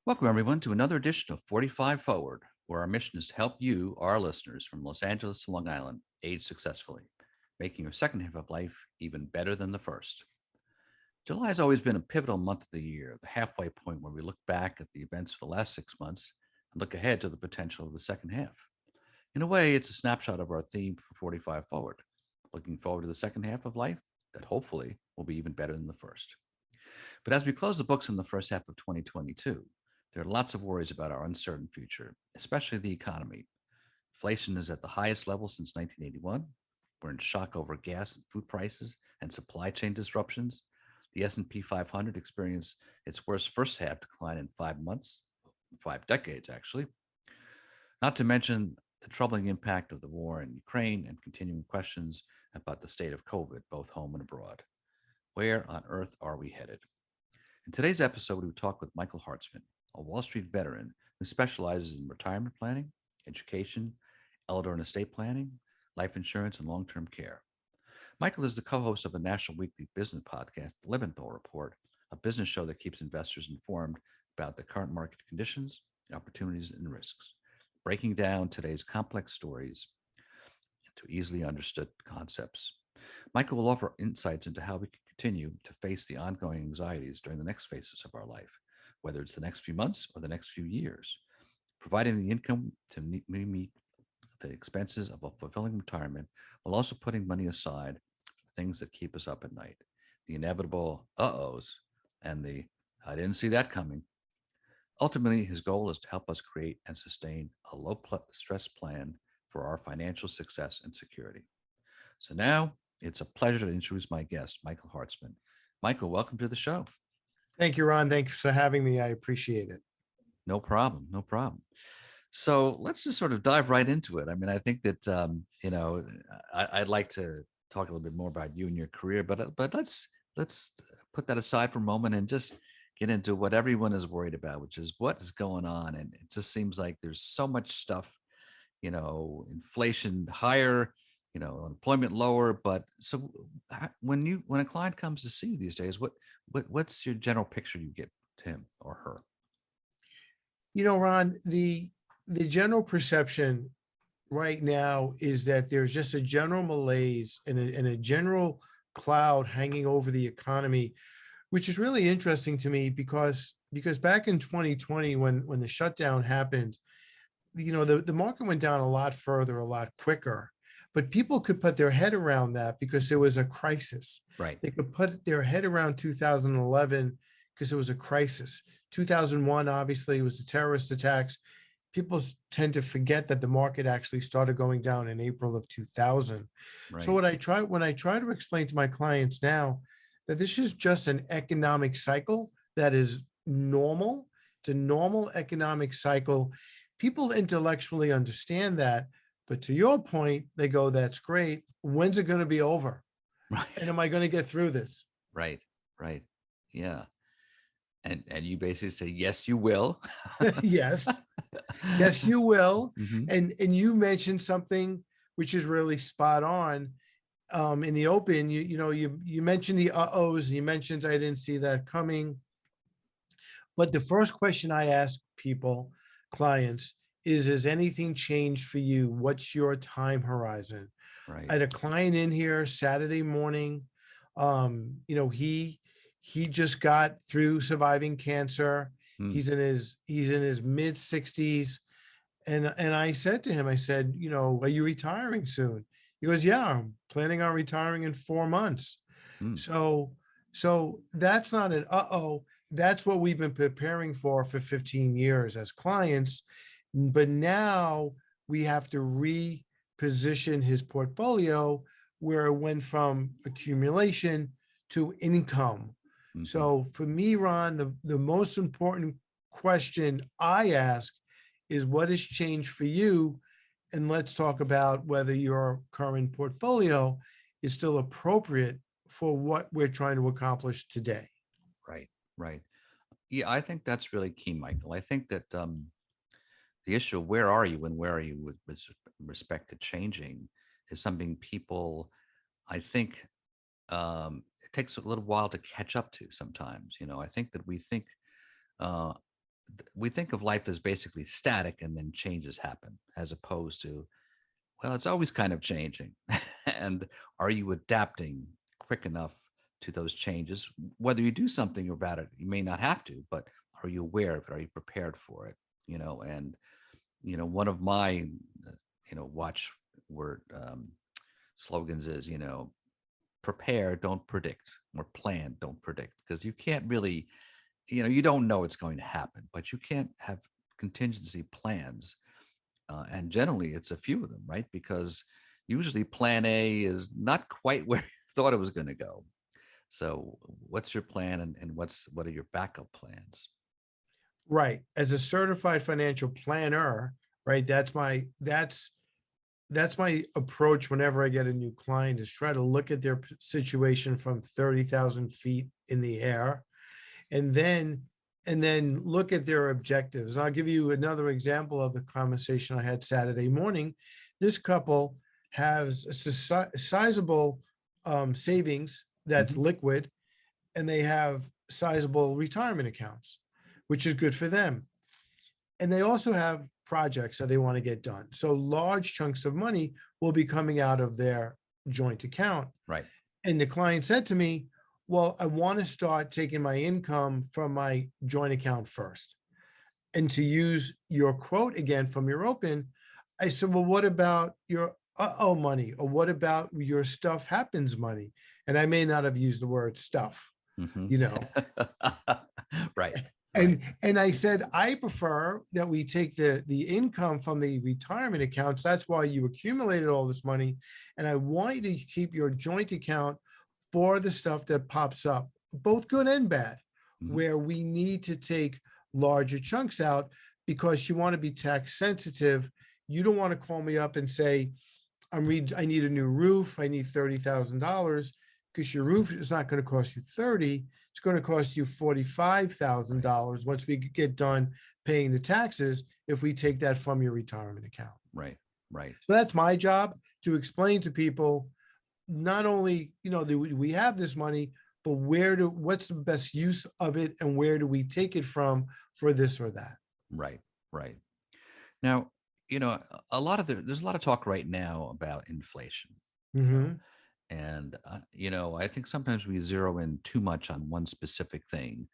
Welcome, everyone, to another edition of 45 Forward, where our mission is to help you, our listeners from Los Angeles to Long Island, age successfully, making your second half of life even better than the first. July has always been a pivotal month of the year, the halfway point where we look back at the events of the last 6 months and look ahead to the potential of the second half. In a way, it's a snapshot of our theme for 45 Forward, looking forward to the second half of life that hopefully will be even better than the first. But as we close the books in the first half of 2022, there are lots of worries about our uncertain future, especially the economy. Inflation is at the highest level since 1981. We're in shock over gas and food prices and supply chain disruptions. The S&P 500 experienced its worst first half decline in 5 months, 5 decades actually. Not to mention the troubling impact of the war in Ukraine and continuing questions about the state of COVID, both home and abroad. Where on earth are we headed? In today's episode, we talk with Michael Hartzman, a Wall Street veteran who specializes in retirement planning, education, elder and estate planning, life insurance, and long-term care. Michael is the co-host of a national weekly business podcast, The Lebenthal Report, a business show that keeps investors informed about the current market conditions, opportunities, and risks, breaking down today's complex stories into easily understood concepts. Michael will offer insights into how we can continue to face the ongoing anxieties during the next phases of our life, whether it's the next few months or the next few years, providing the income to meet the expenses of a fulfilling retirement while also putting money aside for things that keep us up at night, the inevitable uh-ohs and the I didn't see that coming. Ultimately, his goal is to help us create and sustain a low stress plan for our financial success and security. So now it's a pleasure to introduce my guest, Michael Hartzman. Michael, welcome to the show. Thank you, Ron. Thanks for having me. I appreciate it. No problem. No problem. So let's just sort of dive right into it. I mean, I think that I'd like to talk a little bit more about you and your career, but let's put that aside for a moment and just get into what everyone is worried about, which is what is going on. And it just seems like there's so much stuff, inflation higher, unemployment lower. But so when a client comes to see you these days, what's your general picture you get to him or her? Ron, the general perception right now is that there's just a general malaise and a general cloud hanging over the economy, which is really interesting to me because back in 2020, when the shutdown happened, the market went down a lot further, a lot quicker. But people could put their head around that because there was a crisis. Right. They could put their head around 2011 because it was a crisis. 2001, obviously, was the terrorist attacks. People tend to forget that the market actually started going down in April of 2000. So Right. when I try to explain to my clients now that this is just an economic cycle that is normal, it's a normal economic cycle. People intellectually understand that, but to your point, they go, "That's great. When's it going to be over? And Right. am I going to get through this?" Right. Right. Yeah. And you basically say, yes, you will. Yes. Yes, you will. Hmm. And you mentioned something which is really spot on. In the open, you mentioned the uh-ohs, you mentioned I didn't see that coming. But the first question I ask people, clients, is has anything changed for you? What's your time horizon? I Right. had a client in here Saturday morning. He just got through surviving cancer. Mm. He's in his mid 60s. And I said to him, I said, are you retiring soon? He goes, yeah, I'm planning on retiring in 4 months. Mm. So so that's not an uh-oh. That's what we've been preparing for 15 years as clients. But now we have to reposition his portfolio where it went from accumulation to income. Hmm. So for me, Ron, the most important question I ask is what has changed for you? And let's talk about whether your current portfolio is still appropriate for what we're trying to accomplish today. Right. Right. Yeah, I think that's really key, Michael. I think that the issue of where are you and where are you with respect to changing is something people, I think, it takes a little while to catch up to sometimes. I think that we think uh, we think of life as basically static and then changes happen, as opposed to, well, it's always kind of changing. And are you adapting quick enough to those changes? Whether you do something about it, you may not have to, but are you aware of it? Are you prepared for it? And one of my, uh, watch word slogans is, prepare, don't predict, or plan, don't predict, because you can't really, you don't know it's going to happen, but you can't have contingency plans. And generally, it's a few of them, right? Because usually plan A is not quite where you thought it was going to go. So, what's your plan, and what are your backup plans? Right. As a certified financial planner, right? That's my approach whenever I get a new client, is try to look at their situation from 30,000 feet in the air, and then look at their objectives. I'll give you another example of the conversation I had Saturday morning. This couple has a sizable savings that's Hmm. liquid, and they have sizable retirement accounts, which is good for them. And they also have projects that they want to get done. So large chunks of money will be coming out of their joint account. Right. And the client said to me, well, I want to start taking my income from my joint account first. And to use your quote again from your open, I said, well, what about your uh-oh money? Or what about your stuff happens money? And I may not have used the word stuff, Hmm. you know, Right. Right. and I said, I prefer that we take the income from the retirement accounts. That's why you accumulated all this money. And I want you to keep your joint account for the stuff that pops up, both good and bad, Hmm. where we need to take larger chunks out, because you want to be tax sensitive. You don't want to call me up and say, I need a new roof. I need $30,000, because your roof is not going to cost you 30. It's going to cost you Right. $45,000 once we get done paying the taxes, if we take that from your retirement account. Right. Right. So that's my job, to explain to people, not only, do we have this money, but what's the best use of it, and where do we take it from for this or that? Right. Right. Now, there's a lot of talk right now about inflation, you know, Hmm. and I think sometimes we zero in too much on one specific thing.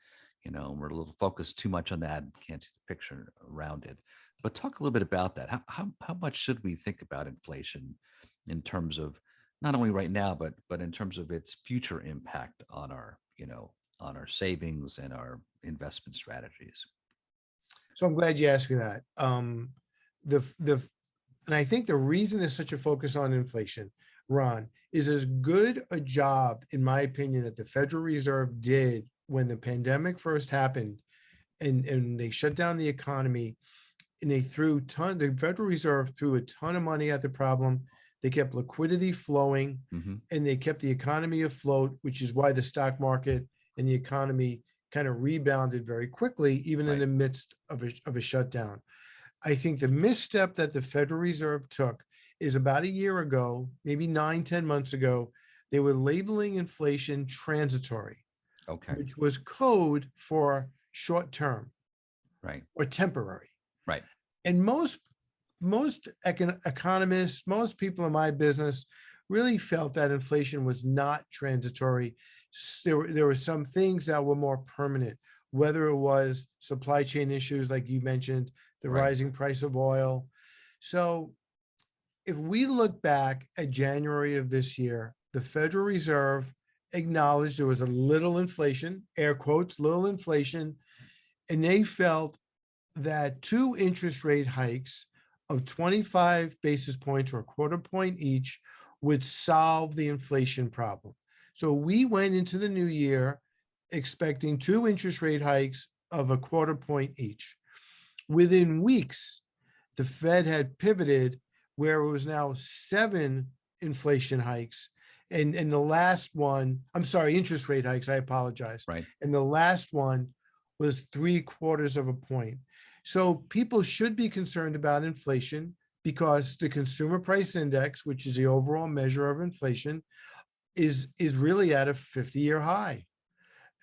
We're a little focused too much on that, can't see the picture around it. But talk a little bit about that. How much should we think about inflation in terms of not only right now, but in terms of its future impact on our savings and our investment strategies? So I'm glad you asked me that. The and I think the reason there's such a focus on inflation, Ron, is as good a job, in my opinion, that the Federal Reserve did when the pandemic first happened, and they shut down the economy, and the Federal Reserve threw a ton of money at the problem. They kept liquidity flowing, Hmm. and they kept the economy afloat, which is why the stock market and the economy kind of rebounded very quickly, even in Right. the midst of a shutdown. I think the misstep that the Federal Reserve took is, about a year ago, maybe 9, 10 months ago, they were labeling inflation transitory, Okay. which was code for short term Right. or temporary. Right. And most economists, most people in my business, really felt that inflation was not transitory. There were some things that were more permanent, whether it was supply chain issues, like you mentioned, the Right. rising price of oil. So if we look back at January of this year, the Federal Reserve acknowledged there was a little inflation, air quotes, little inflation, and they felt that two interest rate hikes of 25 basis points, or a quarter point each, would solve the inflation problem. So we went into the new year expecting two interest rate hikes of a quarter point each. Within weeks, the Fed had pivoted, where it was now seven inflation hikes. And the last one, I'm sorry, interest rate hikes, I apologize. Right. And the last one was 3/4 of a point. So people should be concerned about inflation, because the consumer price index, which is the overall measure of inflation, is really at a 50-year high.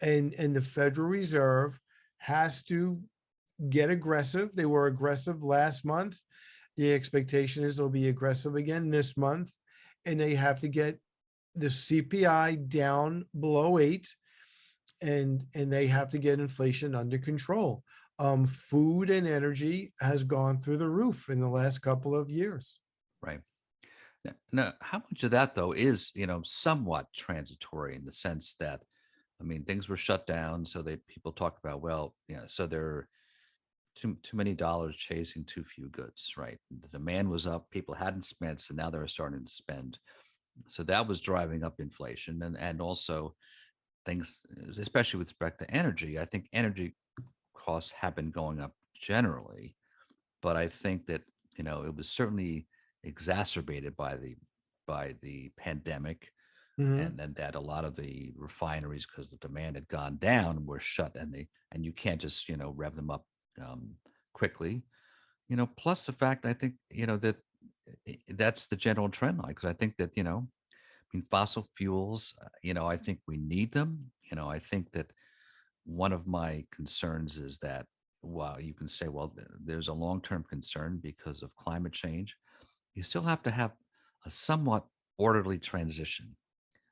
And the Federal Reserve has to get aggressive. They were aggressive last month. The expectation is they'll be aggressive again this month, and they have to get the CPI down below 8, and they have to get inflation under control. Food and energy has gone through the roof in the last couple of years. Right. Now, how much of that though is, somewhat transitory in the sense that, I mean, things were shut down, so they people talk about, well, yeah, so there are too many dollars chasing too few goods, right? The demand was up, people hadn't spent, so now they're starting to spend. So that was driving up inflation, and also things, especially with respect to energy. I think energy costs have been going up generally, but I think that it was certainly exacerbated by the pandemic, Mhm. and then that a lot of the refineries, because the demand had gone down, were shut, and you can't just rev them up um, quickly. Plus the fact, I think that that's the general trend line, because I think that I mean, fossil fuels, I think we need them. I think that one of my concerns is that while you can say, well, there's a long term concern because of climate change, you still have to have a somewhat orderly transition.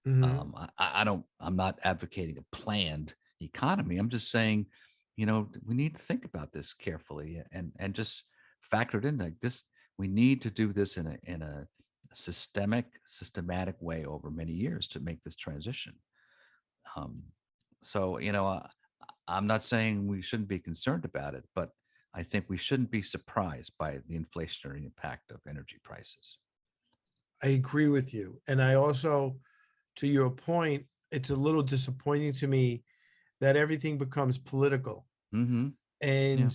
Mhm. I'm not advocating a planned economy. I'm just saying, we need to think about this carefully and just factor it in like this. We need to do this in a systematic way over many years to make this transition. Um, so, I'm not saying we shouldn't be concerned about it, but I think we shouldn't be surprised by the inflationary impact of energy prices. I agree with you. And I also, to your point, it's a little disappointing to me that everything becomes political. Hmm. Yeah.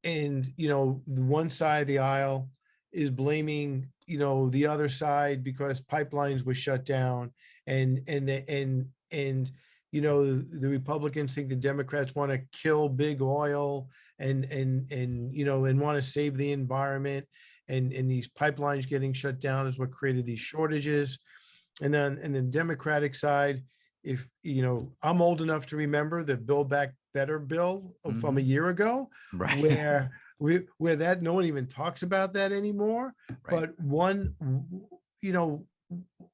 And the one side of the aisle is blaming, the other side because pipelines were shut down, and the Republicans think the Democrats want to kill big oil, and want to save the environment, and these pipelines getting shut down is what created these shortages. And the Democratic side, if I'm old enough to remember the Build Back Better bill from a Hmm. year ago, Right. where that no one even talks about that anymore. Right. But you know,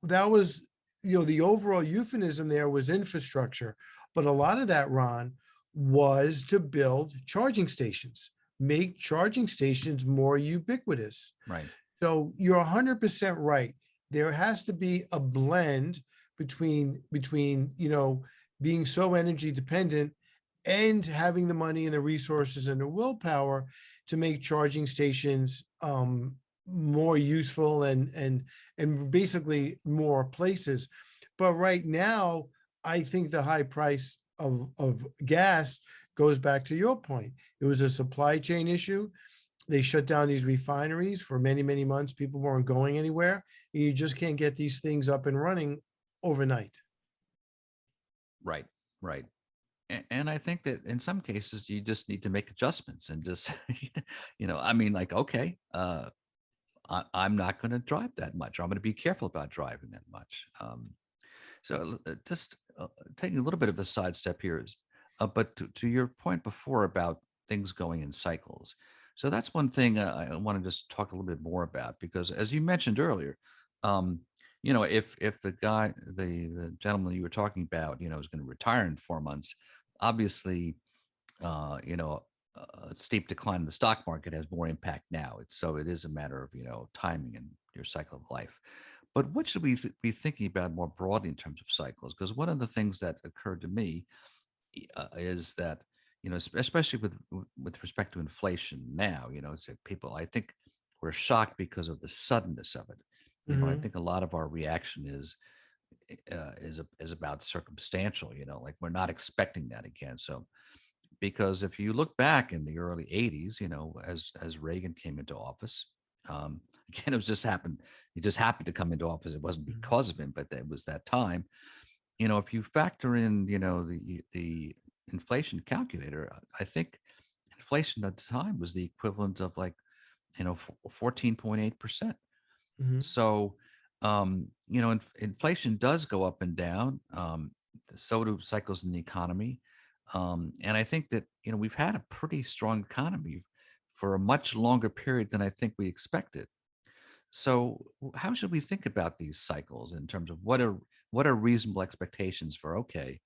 that was, the overall euphemism there was infrastructure. But a lot of that, Ron, was to build charging stations, make charging stations more ubiquitous. Right. So you're 100% right. There has to be a blend between being so energy dependent and having the money and the resources and the willpower to make charging stations more useful and basically more places. But right now, I think the high price of gas goes back to your point. It was a supply chain issue. They shut down these refineries for many, many months. People weren't going anywhere. You just can't get these things up and running overnight. Right. Right. And I think that in some cases you just need to make adjustments and just, I mean, like, okay, I'm not going to drive that much. Or I'm going to be careful about driving that much. So just taking a little bit of a sidestep here is, but to your point before about things going in cycles. So that's one thing I want to just talk a little bit more about, because as you mentioned earlier, um, if the gentleman you were talking about, is going to retire in 4 months, obviously, uh, you know, a steep decline in the stock market has more impact now. So it is a matter of timing and your cycle of life. But what should we be thinking about more broadly in terms of cycles? Because one of the things that occurred to me is that especially with respect to inflation now, it's that people, I think, were shocked because of the suddenness of it. I Mhm. think a lot of our reaction is about circumstantial. Like we're not expecting that again. So because if you look back in the early 80s, as Reagan came into office, again, it was just happened. He just happened to come into office. It wasn't Mhm. because of him, but it was that time. If you factor in, the inflation calculator, I think inflation at the time was the equivalent of like, 14.8%. Mhm. So, inflation does go up and down. So do cycles in the economy. And I think that, we've had a pretty strong economy for a much longer period than I think we expected. So how should we think about these cycles in terms of what are reasonable expectations for, okay,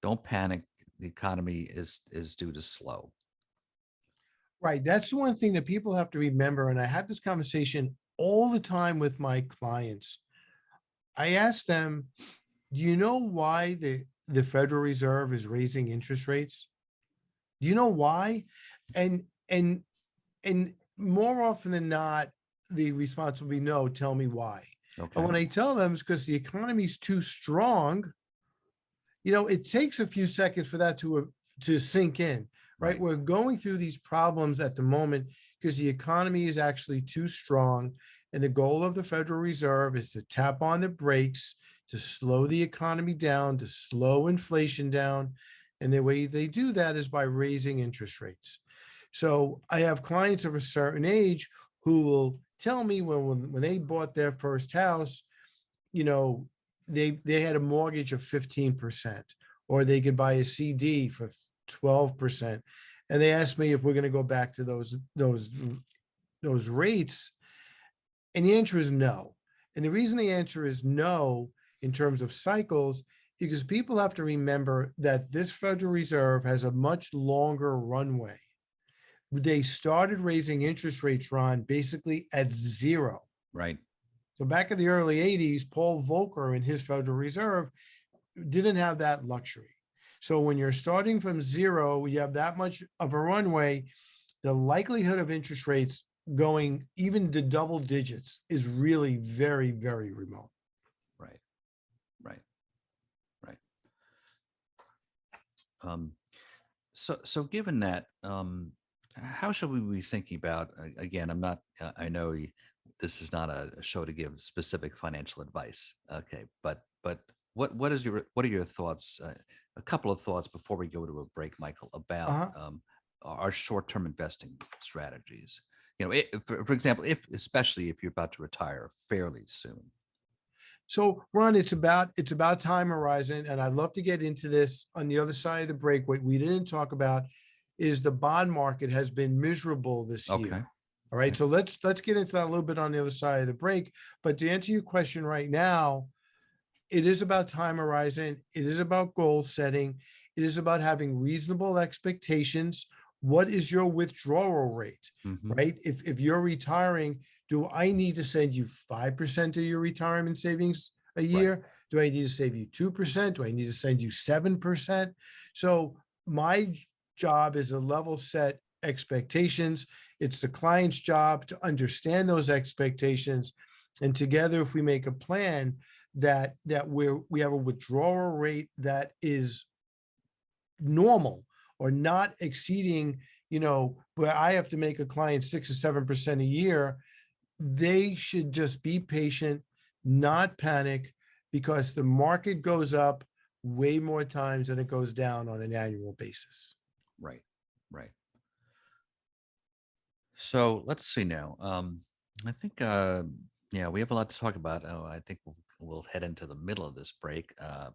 don't panic, the economy is due to slow. Right. That's the one thing that people have to remember. And I had this conversation all the time with my clients. I asked them, do you know why the Federal Reserve is raising interest rates? Do you know why? And and and more often than not, the response will be no, tell me why. And Okay. when I tell them it's because the economy's too strong, it takes a few seconds for that to sink in, right? Right. We're going through these problems at the moment because the economy is actually too strong. And the goal of the Federal Reserve is to tap on the brakes to slow the economy down, to slow inflation down. And the way they do that is by raising interest rates. So I have clients of a certain age who will tell me when they bought their first house, you know, they had a mortgage of 15%, or they could buy a CD for 12%. And they asked me if we're going to go back to those rates. And the answer is no. And the reason the answer is no in terms of cycles, because people have to remember that this Federal Reserve has a much longer runway. They started raising interest rates, Ron, basically at zero. Right. So back in the early 80s, Paul Volcker and his Federal Reserve didn't have that luxury. So when you're starting from zero, you have that much of a runway, the likelihood of interest rates going even to double digits is really very, very remote. Right. Right. Right. Um, so given that, how should we be thinking about, again, I'm not, I know this is not a show to give specific financial advice. Okay. But what are your thoughts? A couple of thoughts before we go to a break, Michael, about Uh-huh. our short-term investing strategies. For example, especially if you're about to retire fairly soon. So, Ron, it's about time horizon, and I'd love to get into this on the other side of the break. What we didn't talk about is the bond market has been miserable this year. Okay. All right, Okay. so let's get into that a little bit on the other side of the break. But to answer your question right now, it is about time horizon. It is about goal setting. It is about having reasonable expectations. What is your withdrawal rate, Hmm. right? If you're retiring, do I need to send you 5% of your retirement savings a Right. year? Do I need to save you 2%? Do I need to send you 7%? So my job is to level set expectations. It's the client's job to understand those expectations. And together, if we make a plan, that we have a withdrawal rate that is normal or not exceeding, where I have to make a client 6 or 7% a year, they should just be patient, not panic, because the market goes up way more times than it goes down on an annual basis. Right. Right. So let's see now. I think, yeah, we have a lot to talk about. Oh, I think we'll head into the middle of this break.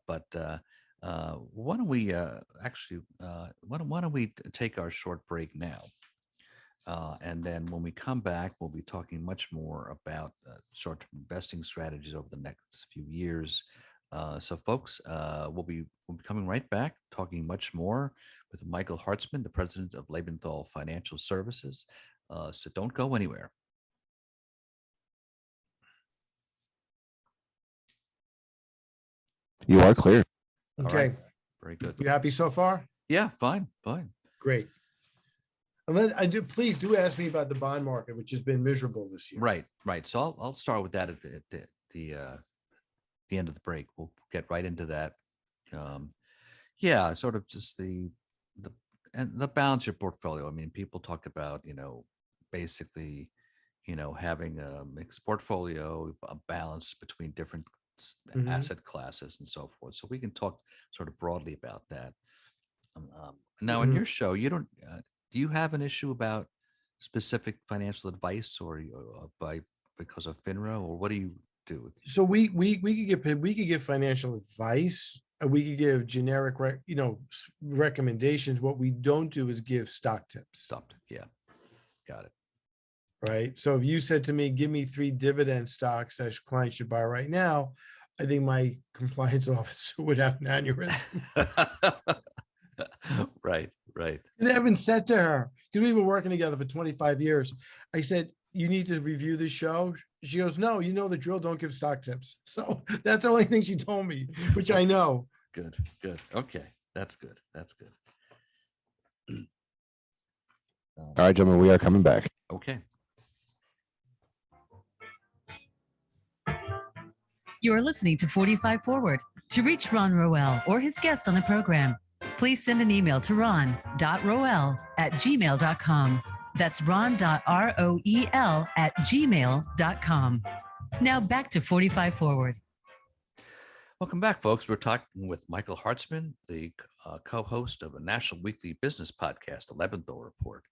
But why don't we actually, why don't we take our short break now? And then when we come back, we'll be talking much more about short-term investing strategies over the next few years. So, folks, we'll be coming right back, talking much more with Michael Hartzman, the president of Lebenthal Financial Services. So, don't go anywhere. You are clear. All right. Okay, Very good. you happy so far? Yeah, fine, fine. Great. And then please do ask me about the bond market, which has been miserable this year. Right, right. So I'll start with that at the end of the break. We'll get right into that. Um, Yeah, sort of just the the balance your portfolio. I mean, people talk about, basically, having a mixed portfolio, a balance between different Mhm. asset classes and so forth. So we can talk sort of broadly about that. Now, in Mhm. your show, you don't do you have an issue about specific financial advice, or by because of FINRA, or what do you do? So we could give financial advice. we could give generic, recommendations. What we don't do is give stock tips, Stopped. Yeah. Got it. right? So if you said to me, give me 3 dividend stocks that clients should buy right now, I think my compliance officer would have an aneurysm. Right. Right. Because I haven't said to her, because we've been working together for 25 years. I said, you need to review the show. She goes, no, you know the drill, don't give stock tips. So that's the only thing she told me, which I know. Good. Good. Okay. That's good. That's good. All right, gentlemen, we are coming back. Okay. You're listening to 45 Forward. To reach Ron Roel or his guest on the program, please send an email to ron.roel@gmail.com. That's ron.roel@gmail.com. Now back to 45 Forward. Welcome back, folks. We're talking with Michael Hartzman, the co-host of a national weekly business podcast, the Lebenthal Report,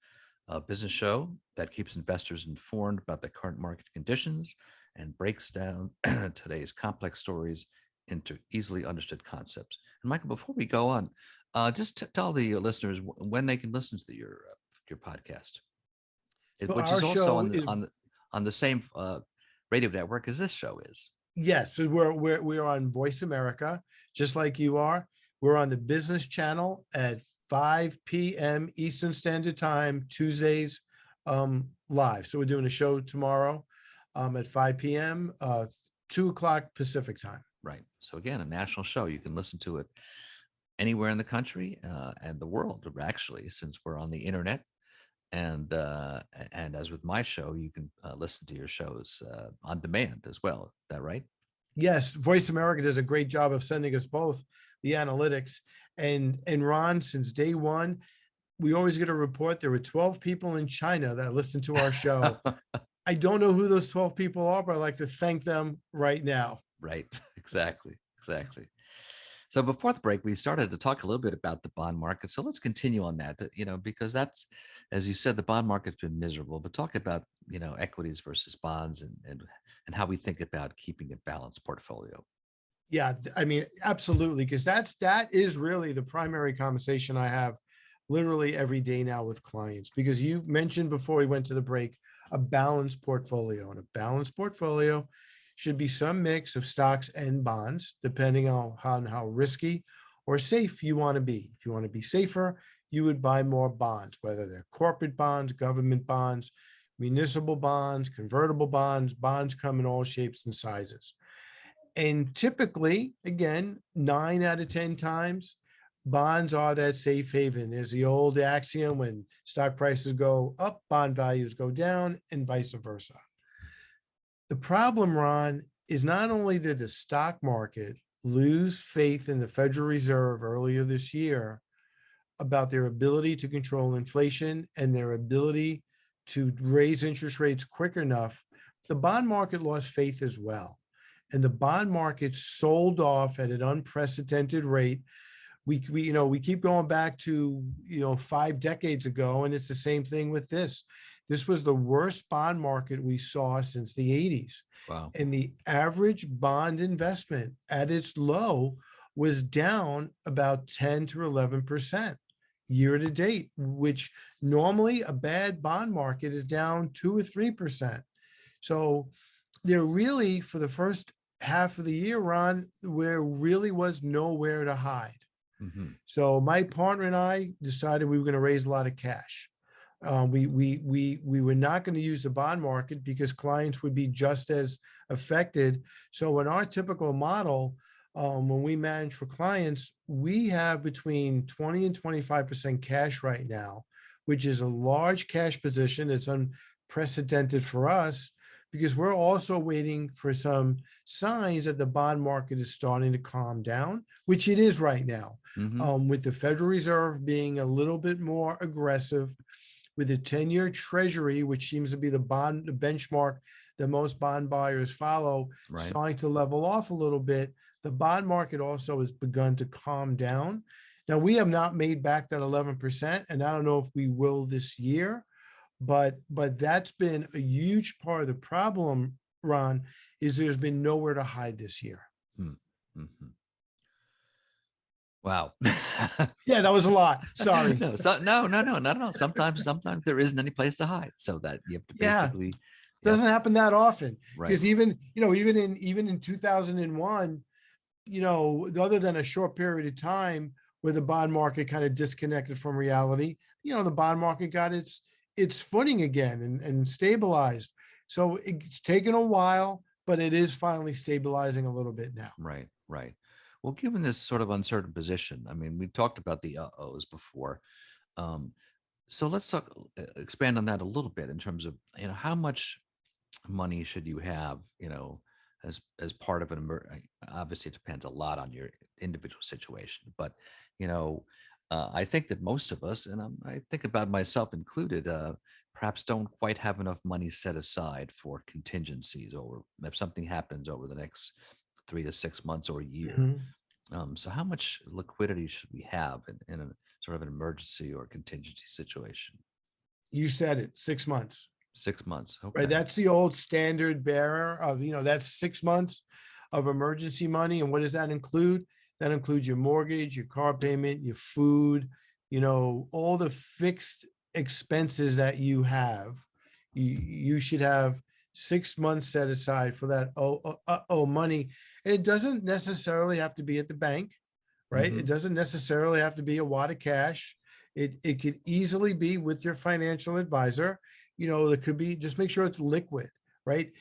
a business show that keeps investors informed about the current market conditions and breaks down today's complex stories into easily understood concepts. And Michael, before we go on, just tell the listeners when they can listen to your podcast, So which our is also show on is, the same radio network as this show is. yes, so we're on Voice America, just like you are. We're on the business channel at 5 p.m. Eastern Standard Time, Tuesdays, live. So we're doing a show tomorrow at 5 p.m., 2 o'clock Pacific time. Right. So again, a national show. You can listen to it anywhere in the country and the world, actually, since we're on the internet. And as with my show, you can listen to your shows on demand as well. Is that right? Yes, Voice America does a great job of sending us both the analytics. And Ron, since day one, we always get a report. There were 12 people in China that listened to our show. I don't know who those 12 people are, but I'd like to thank them right now. Right. Exactly. Exactly. So before the break, we started to talk a little bit about the bond market. So let's continue on that, because that's, as you said, the bond market's been miserable, but talk about, equities versus bonds and how we think about keeping a balanced portfolio. Yeah, I mean, absolutely, because that is really the primary conversation I have literally every day now with clients, because you mentioned before we went to the break, a balanced portfolio, and a balanced portfolio should be some mix of stocks and bonds, depending on how risky or safe you want to be. If you want to be safer, you would buy more bonds, whether they're corporate bonds, government bonds, municipal bonds, convertible bonds. Bonds come in all shapes and sizes. And typically, again, 9 out of 10 times, bonds are that safe haven. There's the old axiom: when stock prices go up, bond values go down, and vice versa. The problem, Ron, is not only did the stock market lose faith in the Federal Reserve earlier this year about their ability to control inflation and their ability to raise interest rates quick enough, the bond market lost faith as well. And the bond market sold off at an unprecedented rate. We keep going back to 5 decades ago, and it's the same thing with this. This was the worst bond market we saw since the 80s. Wow. And the average bond investment at its low was down about 10 to 11% year to date, which normally a bad bond market is down 2 or 3%. So there really, for the first half of the year, Ron, there really was nowhere to hide. Mm-hmm. So my partner and I decided we were going to raise a lot of cash. We were not going to use the bond market because clients would be just as affected. So in our typical model, when we manage for clients, we have between 20 and 25% cash right now, which is a large cash position. It's unprecedented for us because we're also waiting for some signs that the bond market is starting to calm down, which it is right now. Mm-hmm. With the Federal Reserve being a little bit more aggressive, with the 10-year Treasury, which seems to be the benchmark that most bond buyers follow, Right. starting to level off a little bit. The bond market also has begun to calm down. Now, we have not made back that 11%, and I don't know if we will this year, but that's been a huge part of the problem, Ron, is there's been nowhere to hide this year. Mm-hmm. Wow. Yeah, that was a lot. Sorry. No, so, no, no, no, not at all. Sometimes there isn't any place to hide, so that you have to Yeah, basically, yep, doesn't happen that often right, because even in 2001, other than a short period of time where the bond market kind of disconnected from reality, the bond market got its footing again and stabilized. So it's taken a while, but it is finally stabilizing a little bit now. right, right. Well, given this sort of uncertain position, I mean, we talked about the uh-ohs before. Um, so let's talk, expand on that a little bit in terms of, how much money should you have, as part of obviously it depends a lot on your individual situation, but you know I think that most of us, and I think about myself included, perhaps don't quite have enough money set aside for contingencies, or if something happens over the next 3 to 6 months or a year. Mhm. So how much liquidity should we have in a sort of an emergency or contingency situation? You said it, 6 months. 6 months, Right, okay. that's the old standard bearer of, that's 6 months of emergency money. And what does that include? That includes your mortgage, your car payment, your food, all the fixed expenses that you have. You should have 6 months set aside for that money. And it doesn't necessarily have to be at the bank, right? It Hmm. doesn't necessarily have to be a wad of cash. It could easily be with your financial advisor. It could be, just make sure it's liquid, right?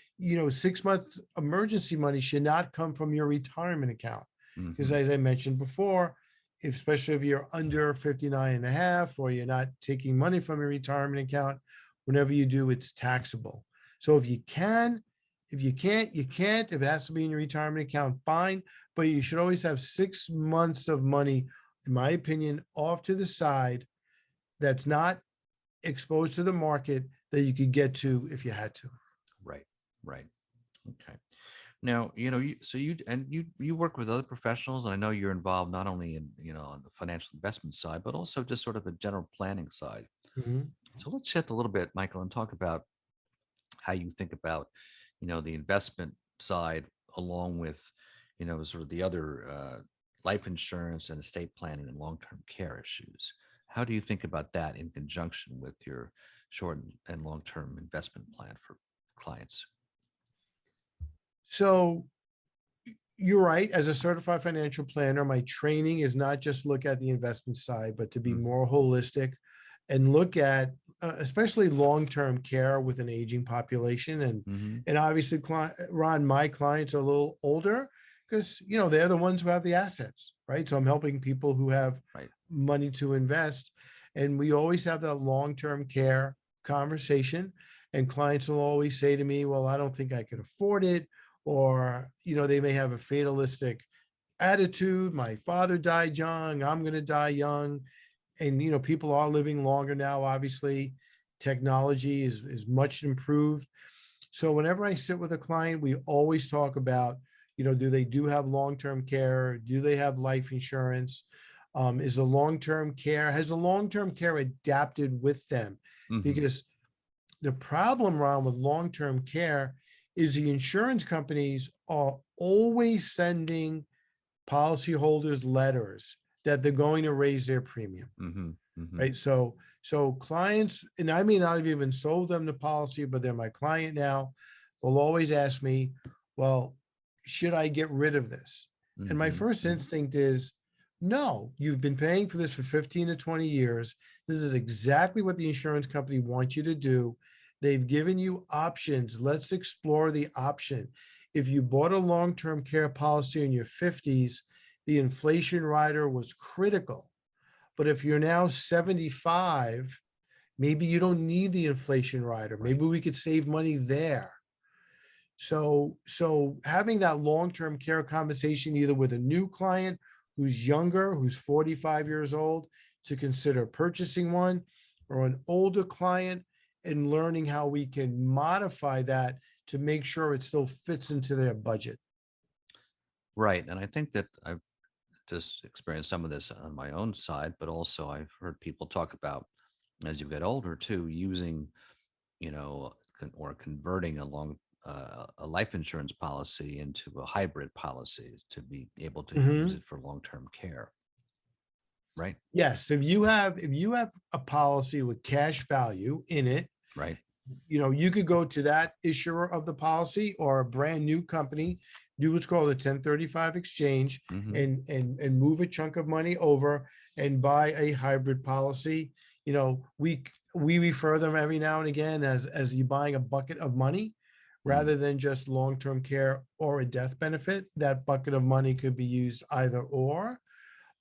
6 month emergency money should not come from your retirement account. Because Hmm. as I mentioned before, especially if you're under 59 and a half, or you're not taking money from your retirement account, whenever you do, it's taxable. So if you can, if you can't, you can't. If it has to be in your retirement account, fine. But you should always have 6 months of money, in my opinion, off to the side that's not exposed to the market, that you could get to if you had to. Right, right. Okay. Now, you work with other professionals, and I know you're involved not only in, on the financial investment side, but also just sort of a general planning side. Mhm. So let's shift a little bit, Michael, and talk about how you think about, the investment side along with, sort of the other life insurance and estate planning and long-term care issues. How do you think about that in conjunction with your short and long-term investment plan for clients? So you're right. As a certified financial planner, my training is not just look at the investment side, but to be Mhm. more holistic and look at especially long-term care with an aging population. And Mhm. and obviously, Ron, my clients are a little older because they're the ones who have the assets, right? So I'm helping people who have Right. money to invest, and we always have that long-term care conversation. And clients will always say to me, "Well, I don't think I can afford it," or they may have a fatalistic attitude. My father died young, I'm going to die young. And people are living longer now. Obviously, technology is much improved. So whenever I sit with a client, we always talk about, do they do have long-term care? Do they have life insurance? Is the long-term care, has the long-term care adapted with them? Mhm. Because the problem, Ron, with long-term care is the insurance companies are always sending policyholders letters that they're going to raise their premium, Mhm. Mhm. right? So clients, and I may not have even sold them the policy, but they're my client now. They'll always ask me, well, should I get rid of this? And my Mhm. first Mhm. instinct is, no, you've been paying for this for 15 to 20 years. This is exactly what the insurance company wants you to do. They've given you options. Let's explore the option. If you bought a long-term care policy in your 50s, the inflation rider was critical. But if you're now 75, maybe you don't need the inflation rider. Right. Maybe we could save money there. So having that long-term care conversation, either with a new client who's younger, who's 45 years old, to consider purchasing one, or an older client, and learning how we can modify that to make sure it still fits into their budget. Right. And I think that I've just experienced some of this on my own side, but also I've heard people talk about, as you get older too, using, or converting a life insurance policy into a hybrid policy to be able to use Mhm. it for long-term care. Right. Yes, if you have a policy with cash value in it, Right. you could go to that issuer of the policy or a brand new company, do what's called a 1035 exchange Hmm. and move a chunk of money over and buy a hybrid policy. We refer them every now and again as you buying a bucket of money rather than just long-term care or a death benefit. That bucket of money could be used either or,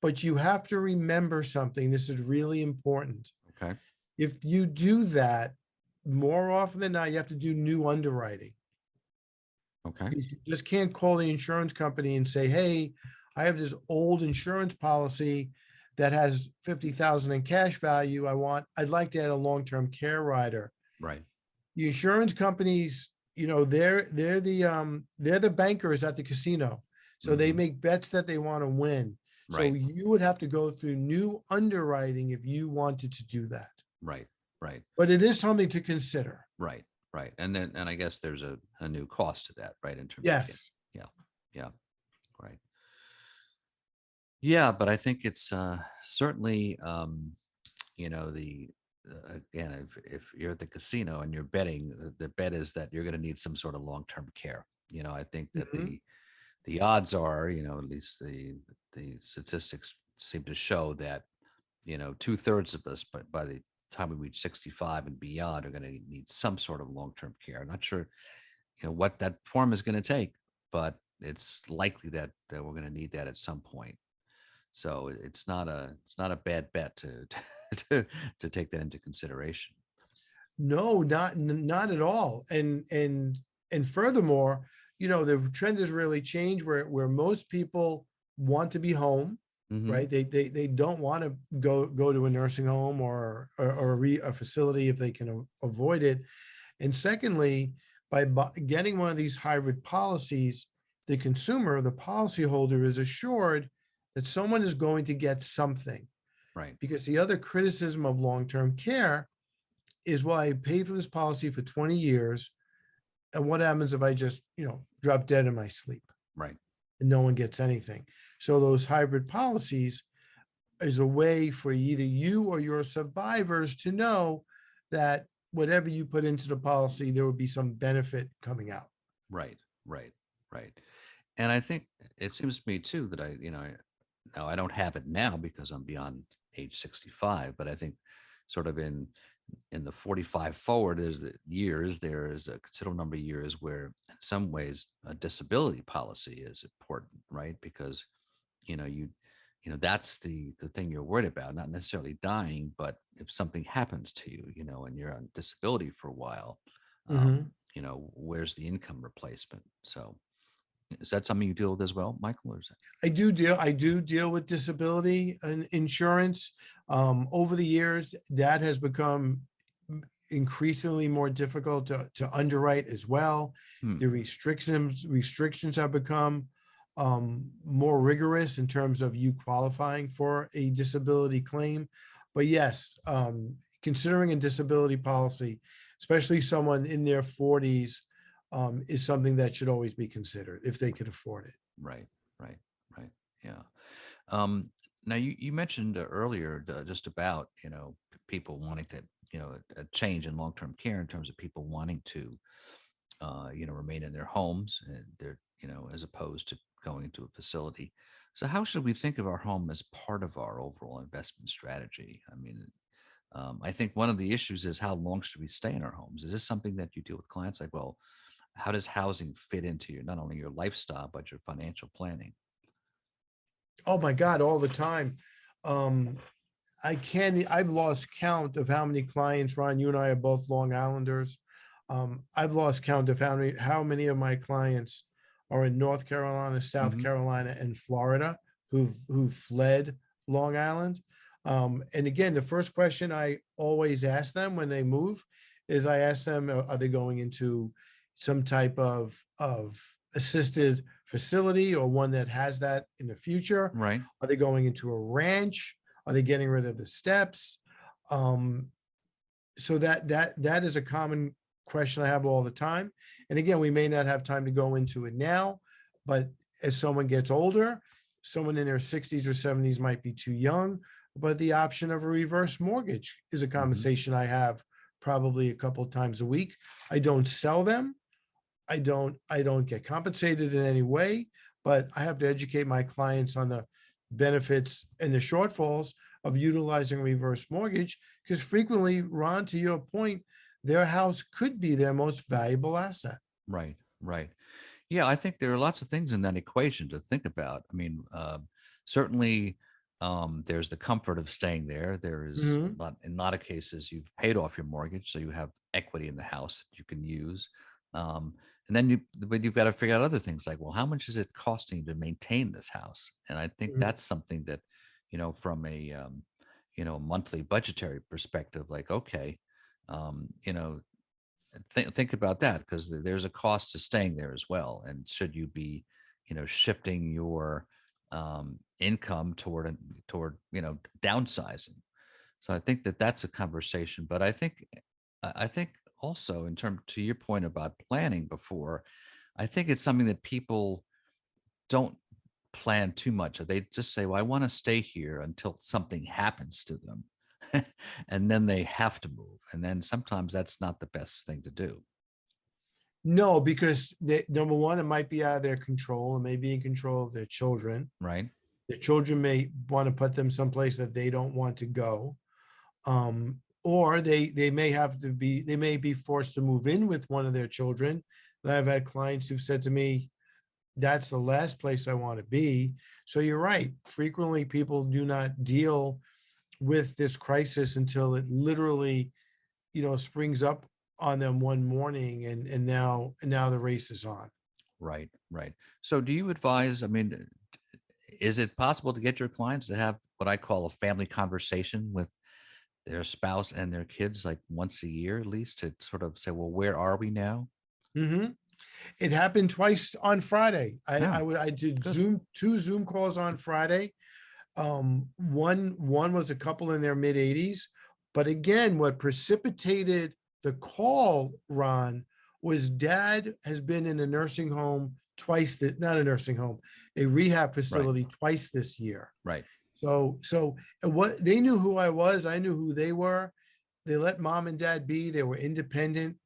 but you have to remember something. This is really important. Okay. If you do that, more often than not, you have to do new underwriting. Okay. You just can't call the insurance company and say, hey, I have this old insurance policy that has 50,000 in cash value. I'd like to add a long-term care rider. Right. The insurance companies, they're the bankers at the casino. So they Mhm. make bets that they want to win. So Right. you would have to go through new underwriting if you wanted to do that. Right. Right. But it is something to consider. Right. Right. And I guess there's a new cost to that, right? In terms of Yes. yeah. Yeah. Right. Yeah, but I think it's certainly the again, if you're at the casino and you're betting, the bet is that you're going to need some sort of long-term care. I think that Mhm. the odds are, at least the statistics seem to show that, two-thirds of us, but by the time we reach 65 and beyond, are going to need some sort of long-term care. Not sure, what that form is going to take, but it's likely that we're going to need that at some point. So it's not a bad bet to to take that into consideration. No, not at all. And furthermore, the trend has really changed where most people want to be home, Hmm. right? They don't want to go to a nursing home or a facility if they can avoid it. And secondly, by getting one of these hybrid policies, the consumer, the policyholder, is assured that someone is going to get something. Right. Because the other criticism of long-term care is, well, I paid for this policy for 20 years. And what happens if I just, drop dead in my sleep Right. and no one gets anything? So those hybrid policies is a way for either you or your survivors to know that whatever you put into the policy, there would be some benefit coming out. Right. Right. Right. And I think it seems to me too that now I don't have it now because I'm beyond age 65, but I think sort of in the 45 forward is the years, there is a considerable number of years where in some ways a disability policy is important, right? Because you that's the thing you're worried about, not necessarily dying, but if something happens to you, and you're on disability for a while, Mhm. where's the income replacement? So is that something you deal with as well, Michael, or is that? I do deal with disability and insurance. Over the years, that has become increasingly more difficult to underwrite as well. Hmm. The restrictions have become more rigorous in terms of you qualifying for a disability claim. But yes, considering a disability policy, especially someone in their 40s, is something that should always be considered if they could afford it. Right, right, right. Yeah. Um, Now you mentioned earlier just about people wanting to a change in long term care in terms of people wanting to remain in their homes and they're as opposed to going into a facility. So how should we think of our home as part of our overall investment strategy? I mean, I think one of the issues is how long should we stay in our homes? Is this something that you deal with clients like, well, how does housing fit into your not only your lifestyle but your financial planning? Oh my God, all the time. Um, I've lost count of how many clients, Ron, you and I are both Long Islanders. I've lost count of how many of my clients are in North Carolina, South Hmm. Carolina, and Florida who fled Long Island. And again, the first question I always ask them when they move is I ask them, are they going into some type of assisted facility or one that has that in the future? Right. Are they going into a ranch? Are they getting rid of the steps? Um, so that is a common question I have all the time. And again, we may not have time to go into it now, but as someone gets older, someone in their 60s or 70s might be too young, but the option of a reverse mortgage is a conversation I have probably a couple of times a week. I don't sell them. I don't get compensated in any way, but I have to educate my clients on the benefits and the shortfalls of utilizing reverse mortgage, because frequently, Ron, to your point, their house could be their most valuable asset. Right, right. Yeah, I think there are lots of things in that equation to think about. I mean, certainly there's the comfort of staying there. There is Mhm. in a lot of cases you've paid off your mortgage, so you have equity in the house that you can use. And then but you've got to figure out other things like, well, how much is it costing to maintain this house? And I think Mhm. that's something that, from a monthly budgetary perspective, like, okay, think about that, because there's a cost to staying there as well. And should you be, shifting your income toward downsizing? So I think that that's a conversation. But I think also, in terms to your point about planning before, I think it's something that people don't plan too much. They just say, well, I want to stay here until something happens to them. And then they have to move. And then sometimes that's not the best thing to do. No, because number one, it might be out of their control. It may be in control of their children. Right. Their children may want to put them someplace that they don't want to go. Or they may be forced to move in with one of their children. And I've had clients who've said to me, that's the last place I want to be. So you're right. Frequently people do not deal with this crisis until it literally, springs up on them one morning, and now the race is on. Right. Right. So do you advise, I mean, is it possible to get your clients to have what I call a family conversation with their spouse and their kids, like once a year at least, to sort of say, well, where are we now? Mhm. It happened twice on Friday. Yeah, I did good. two Zoom calls on Friday. One was a couple in their mid 80s, but again, what precipitated the call, Ron, was dad has been in a nursing home twice, not a nursing home, a rehab Right. facility twice this year. Right. So what they knew who I was, I knew who they were. They let mom and dad be. They were independent.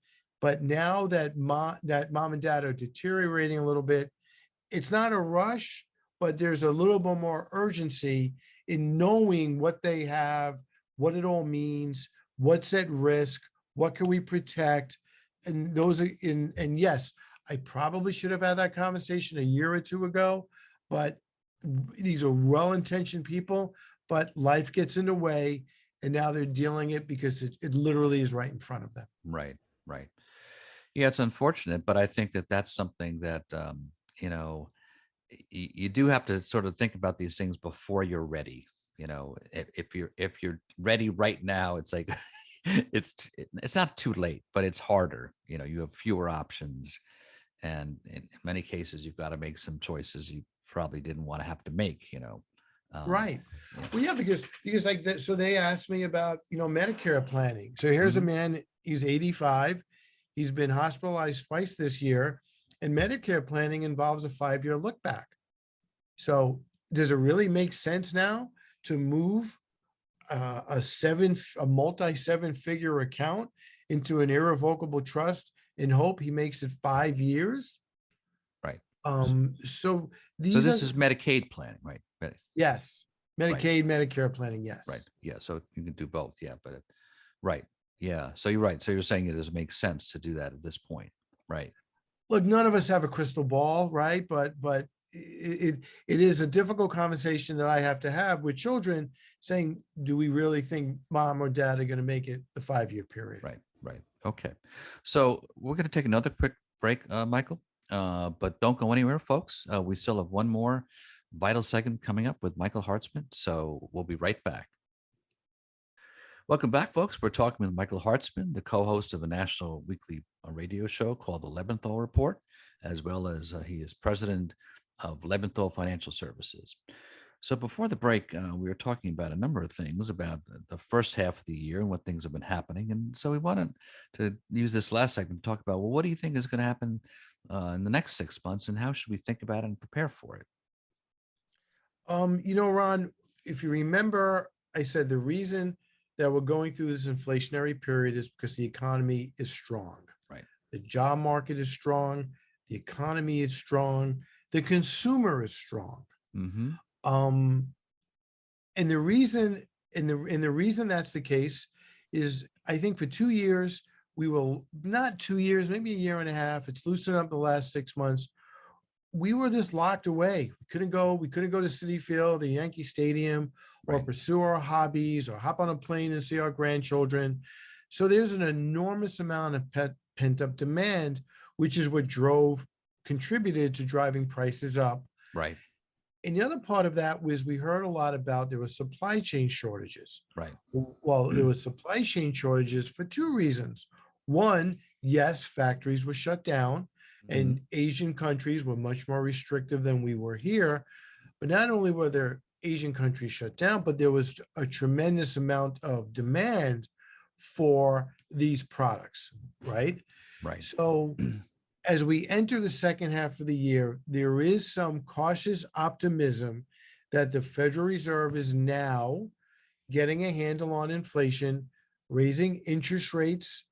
But now that mom and dad are deteriorating a little bit, it's not a rush, but there's a little bit more urgency in knowing what they have, what it all means, what's at risk, what can we protect, and those are in. And yes, I probably should have had that conversation a year or two ago, but these are well-intentioned people, but life gets in the way, and now they're dealing it because it literally is right in front of them. Right. Right. Yeah, it's unfortunate, but I think that that's something that, you know, you do have to sort of think about these things before you're ready. If you're ready right now, it's like it's not too late, but it's harder. You have fewer options, and in many cases, you've got to make some choices you probably didn't want to have to make. Um, Right. yeah. Well, yeah, because like that, so they asked me about, Medicare planning. So here's a Mhm. man, he's 85. He's been hospitalized twice this year, and Medicare planning involves a 5-year look back. So does it really make sense now to move a multi seven-figure account into an irrevocable trust and hope he makes it 5 years? Right. So So these are, this is Medicaid planning, right? yes, Right. Medicaid, Medicare planning, Right. yes. Yeah. So you can do both. Yeah. Right. Yeah. So you're right. So you're saying it doesn't make sense to do that at this point. Right. Look, none of us have a crystal ball, right? But it is a difficult conversation that I have to have with children, saying, do we really think mom or dad are going to make it the 5-year period? Right. Right. Okay. So we're going to take another quick break, Michael. But don't go anywhere, folks. We still have one more vital segment coming up with Michael Hartzman. So we'll be right back. Welcome back, folks. We're talking with Michael Hartzman, the co-host of a national weekly radio show called the Lebenthal Report, as well as he is president of Lebenthal Financial Services. So before the break, we were talking about a number of things about the first half of the year and what things have been happening. And so we wanted to use this last segment to talk about, well, what do you think is going to happen in the next 6 months, and how should we think about it and prepare for it? Ron, if you remember I said the reason that we're going through this inflationary period is because the economy is strong. Right. The job market is strong. The economy is strong. The consumer is strong. Mm-hmm. Um, and the reason, and the reason that's the case is I think for 2 years, we will not 2 years, maybe a year and a half. It's loosened up the last 6 months. We were just locked away. We couldn't go to Citi Field, the Yankee Stadium, or Right. pursue our hobbies or hop on a plane and see our grandchildren. So there's an enormous amount of pent up demand, which is what contributed to driving prices up. Right. And the other part of that was we heard a lot about there was supply chain shortages. Right. Well, there was supply chain shortages for two reasons. One, yes, factories were shut down and Asian countries were much more restrictive than we were here. But not only were there Asian countries shut down, but there was a tremendous amount of demand for these products, right? Right. So as we enter the second half of the year, there is some cautious optimism that the Federal Reserve is now getting a handle on inflation, raising interest rates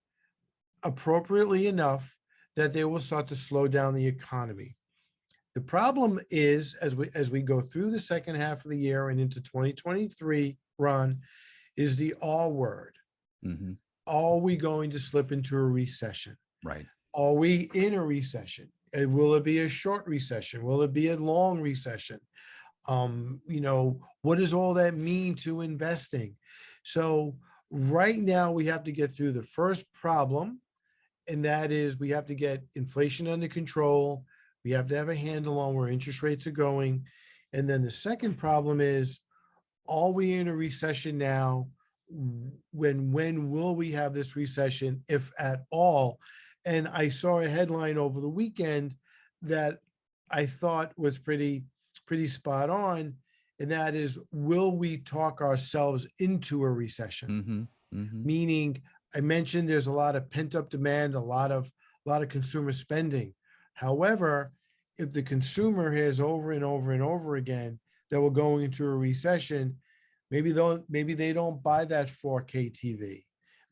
appropriately enough that they will start to slow down the economy. The problem is, as we go through the second half of the year and into 2023, Ron, is the R word. Mm-hmm. Are we going to slip into a recession? Right. Are we in a recession? And will it be a short recession? Will it be a long recession? What does all that mean to investing? So right now we have to get through the first problem, and that is we have to get inflation under control. We have to have a handle on where interest rates are going. And then the second problem is, are we in a recession now? When will we have this recession, if at all? And I saw a headline over the weekend that I thought was pretty spot on, and that is, will we talk ourselves into a recession? Mm-hmm. Mm-hmm. Meaning, I mentioned there's a lot of pent up demand, a lot of consumer spending. However, if the consumer hears over and over and over again that we're going into a recession, maybe they don't buy that 4K TV.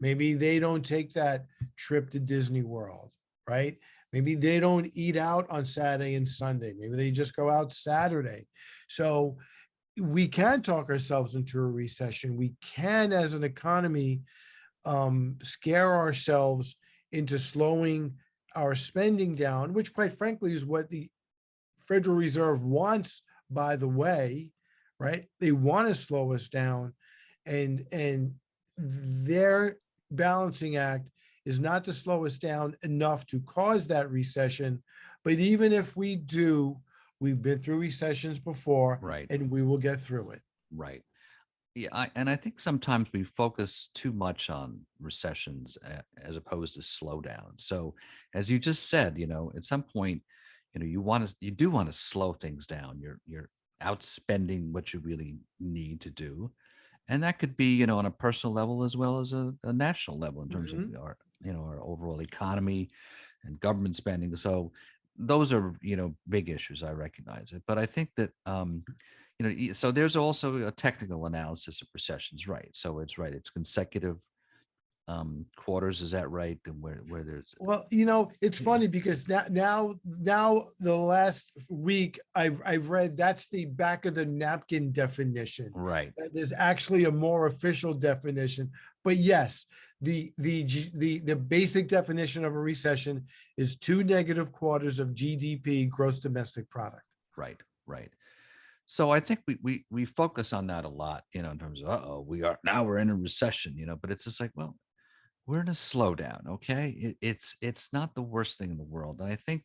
Maybe they don't take that trip to Disney World, right? Maybe they don't eat out on Saturday and Sunday. Maybe they just go out Saturday. So we can talk ourselves into a recession. We can, as an economy, scare ourselves into slowing our spending down, which quite frankly is what the Federal Reserve wants, by the way, right? They want to slow us down, and their balancing act is not to slow us down enough to cause that recession. But even if we do, we've been through recessions before, Right. and we will get through it. Right. Yeah, I think sometimes we focus too much on recessions as opposed to slowdown. So, as you just said, at some point, you do want to slow things down. You're outspending what you really need to do, and that could be, on a personal level as well as a national level in terms of Mhm. our overall economy and government spending. So, those are big issues. I recognize it, but I think that so there's also a technical analysis of recessions, right? So it's right. It's consecutive quarters. Is that right? And where there's Well, it's funny because now the last week I've read that's the back of the napkin definition. right, There's actually a more official definition, but yes, the basic definition of a recession is 2 negative quarters of GDP, gross domestic product. right, right. So I think we focus on that a lot, in terms of we're in a recession, but it's just like, well, we're in a slowdown, okay? It's not the worst thing in the world, and I think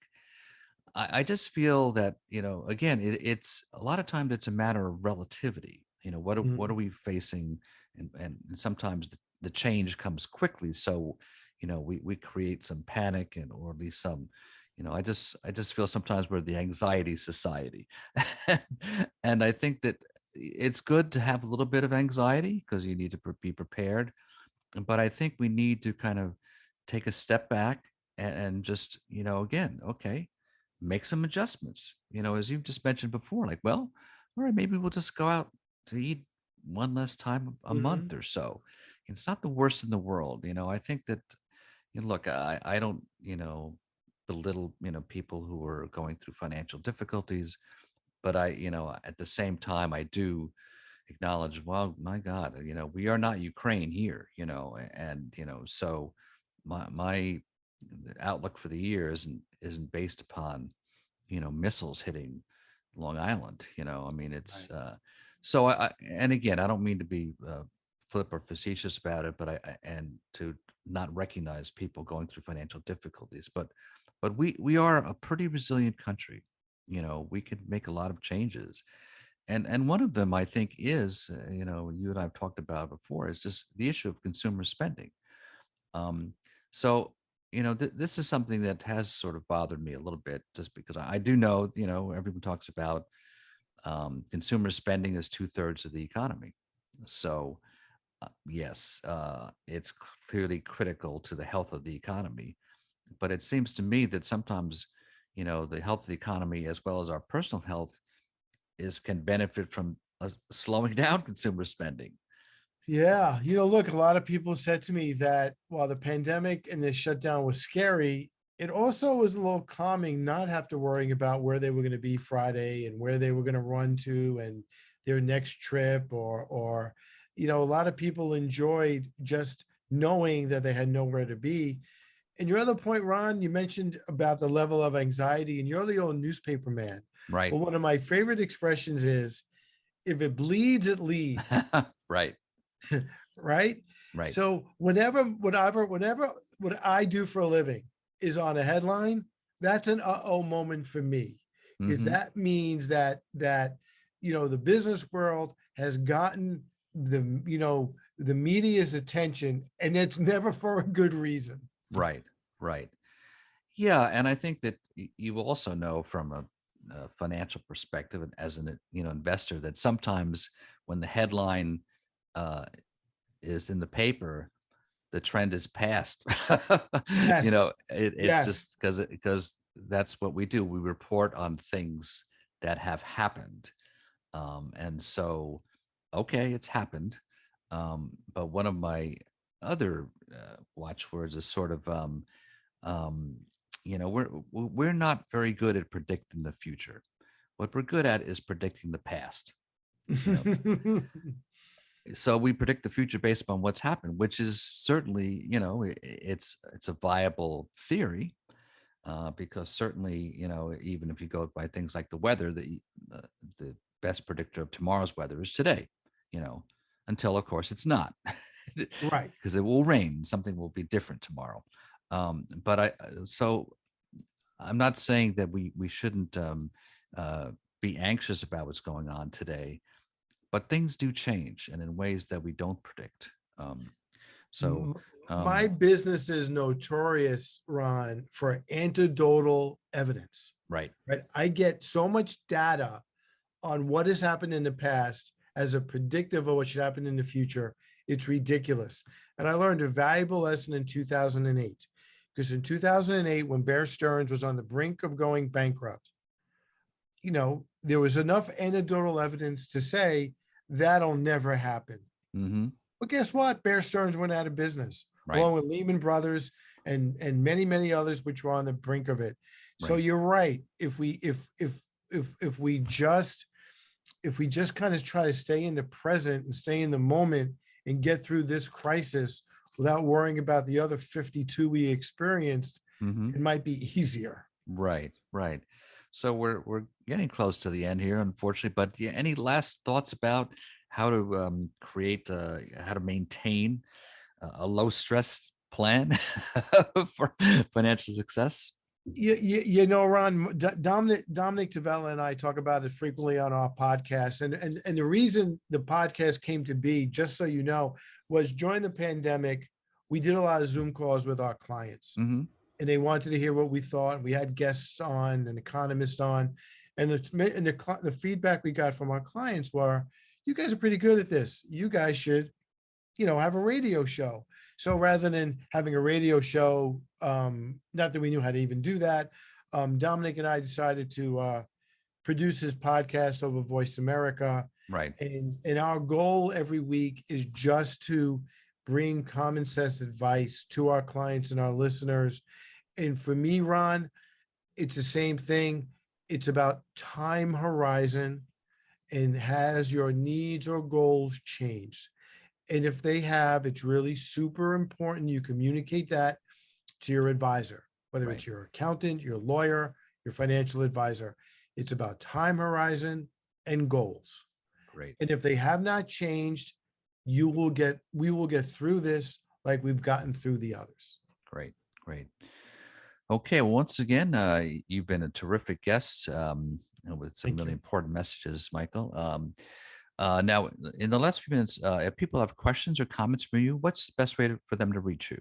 I just feel that again, it's a lot of times it's a matter of relativity. What are Mhm. we facing, and sometimes the change comes quickly, so we create some panic, and or at least some. I just feel sometimes we're the anxiety society, and I think that it's good to have a little bit of anxiety because you need to be prepared, but I think we need to kind of take a step back and just, again, okay, make some adjustments. As you've just mentioned before, like, well, all right, maybe we'll just go out to eat one less time a Mhm. month or so. It's not the worst in the world. I think that, look, I don't, belittle, people who are going through financial difficulties, but at the same time, I do acknowledge, well, my God, we are not Ukraine here, and, so my outlook for the year isn't based upon, missiles hitting Long Island. I mean, it's Right. so and again, I don't mean to be flip or facetious about it, but and to not recognize people going through financial difficulties, but we are a pretty resilient country. We could make a lot of changes, and one of them I think is, you and I've talked about before, is just the issue of consumer spending. um, so, this is something that has sort of bothered me a little bit, just because I do know, everyone talks about consumer spending is 2/3 of the economy. So, yes, it's clearly critical to the health of the economy. But it seems to me that sometimes, the health of the economy as well as our personal health can benefit from us slowing down consumer spending. Yeah, look, a lot of people said to me that while the pandemic and the shutdown was scary, it also was a little calming not have to worrying about where they were going to be Friday and where they were going to run to and their next trip or a lot of people enjoyed just knowing that they had nowhere to be. And your other point, Ron, you mentioned about the level of anxiety, and you're the old newspaper man. Right. Well, one of my favorite expressions is, if it bleeds, it leads. Right. Right? Right. So whenever what I do for a living is on a headline, that's an uh-oh moment for me. Because Hmm. that means that the business world has gotten the media's attention, and it's never for a good reason. Right. Right. Yeah, and I think that you also know from a financial perspective, and as an investor, that sometimes when the headline uh, is in the paper, the trend is past. Yes. It's Yes. just because that's what we do. We report on things that have happened, and so okay, it's happened. But one of my other watchwords is sort of um, we're not very good at predicting the future. What we're good at is predicting the past. You know, so we predict the future based upon what's happened, which is certainly, it's a viable theory, because certainly, even if you go by things like the weather, the best predictor of tomorrow's weather is today. You know, until of course it's not, Right. because it will rain. Something will be different tomorrow. But so I'm not saying that we shouldn't uh, be anxious about what's going on today, but things do change and in ways that we don't predict. Um, so, M- My um, business is notorious, Ron, for anecdotal evidence. right. Right? I get so much data on what has happened in the past as a predictive of what should happen in the future. It's ridiculous. And I learned a valuable lesson in 2008. Because in 2008, when Bear Stearns was on the brink of going bankrupt, there was enough anecdotal evidence to say that'll never happen. Hmm. But guess what? Bear Stearns went out of business, Right. along with Lehman Brothers and many, many others which were on the brink of it. So Right. you're right. If we just kind of try to stay in the present and stay in the moment and get through this crisis without worrying about the other 52 we experienced, Hmm. it might be easier. Right. Right. So we're getting close to the end here, unfortunately. But yeah, any last thoughts about how to create, how to maintain a low stress plan for financial success? Ron, Dominic Tavella and I talk about it frequently on our podcast, and the reason the podcast came to be, just so you know, was during the pandemic, we did a lot of Zoom calls with our clients, Hmm. and they wanted to hear what we thought. We had guests on and economists on, and the feedback we got from our clients were, "You guys are pretty good at this. You guys should have a radio show." So rather than having a radio show, not that we knew how to even do that, Dominic and I decided to produce his podcast over Voice America. Right. And our goal every week is just to bring common sense advice to our clients and our listeners. And for me, Ron, it's the same thing. It's about time horizon, and has your needs or goals changed? And if they have, it's really super important you communicate that to your advisor, whether Right. it's your accountant, your lawyer, your financial advisor. It's about time horizon and goals. Great. And if they have not changed, we will get through this like we've gotten through the others. Great. Great. Okay. Well, once again, you've been a terrific guest with some Thank really you. important messages, Michael. Now, in the last few minutes, if people have questions or comments for you, what's the best way for them to reach you?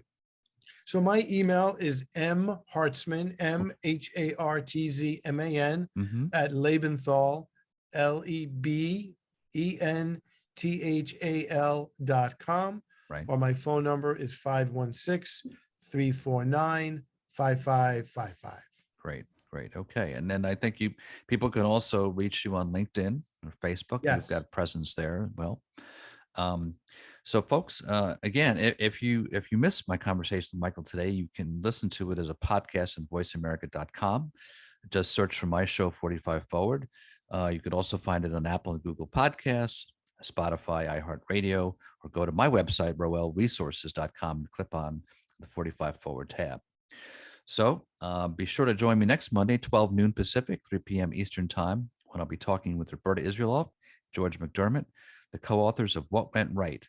So my email is mhartzman, MHARTZMAN Mm-hmm. at Lebenthal, LEBENTHAL.com. Right. Or my phone number is 516-349-5555. Great. Great. Okay. And then I think people can also reach you on LinkedIn or Facebook. You've got Yes. a presence there. Well, so folks, again, if you missed my conversation with Michael today, you can listen to it as a podcast on voiceamerica.com. Just search for my show 45 Forward. You could also find it on Apple and Google Podcasts, Spotify, iHeartRadio, or go to my website, roelresources.com, and click on the 45 Forward tab. So be sure to join me next Monday, 12 noon Pacific, 3 p.m. Eastern Time, when I'll be talking with Roberta Israeloff, George McDermott, the co-authors of What Went Right.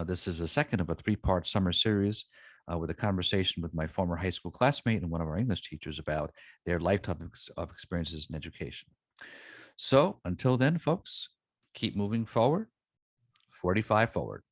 This is the second of a 3-part summer series with a conversation with my former high school classmate and one of our English teachers about their lifetime of experiences in education. So until then, folks, keep moving forward, 45 forward.